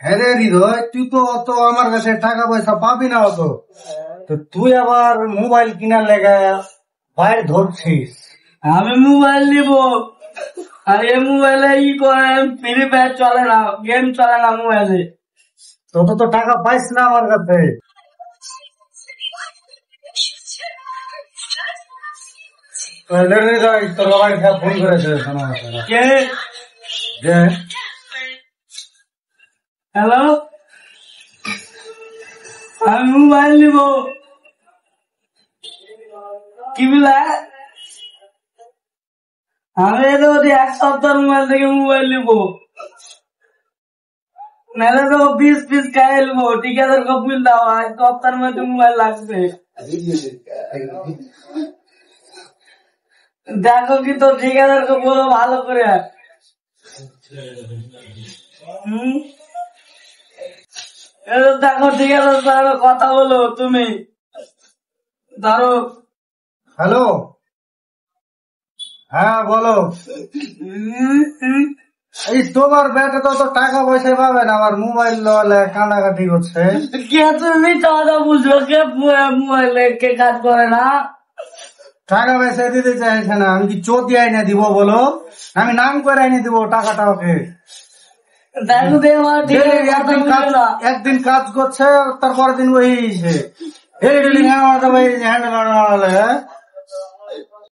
হ্যাঁ রে হৃদয়, তুই তো অত আমার কাছে টাকা পয়সা পাবি না অত। তো তুই আবার মোবাইল কিনার লেগে বাইরে ধরছিস। আমি মোবাইল নিব, আর এই মোবাইলে করে ফ্রি ফায়ার চলে না, গেম চলে না মোবাইলে। তত তো টাকা পাইস না আমার কাছে। হৃদয়, তোর বাবাই ফোন করেছে কে? যে হ্যালো, আমি মোবাইল নিব। কি বলে? আমি তো এক সপ্তাহ মোবাইল থেকে মোবাইল নিব, নাহলে তো 20 পিস খাই নেবো। ঠিকাদার কপিল দাও, এক সপ্তাহের মধ্যে মোবাইল লাগবে। দেখো কি তো ঠিকাদারকে বলো ভালো করে। দেখো ঠিকাদার সাথে কথা বলো তুমি। ধরো। হ্যালো, হ্যাঁ বলো। এই তোমার ব্যাটে তো টাকা পয়সা পাবে না, আমার মোবাইল কান্নাকাটি করছে। কে তুমি কথা বুঝো? কে মোবাইলে কে কাজ করে না? টাকা পয়সা দিতে চাইছে না। আমি কি চোদ্দ আইনে দিব বলো? আমি নাম করে আইনে দিব টাকাটা ওকে। একদিন কাজ করছে, তারপরের দিন ওই হ্যান্ডেল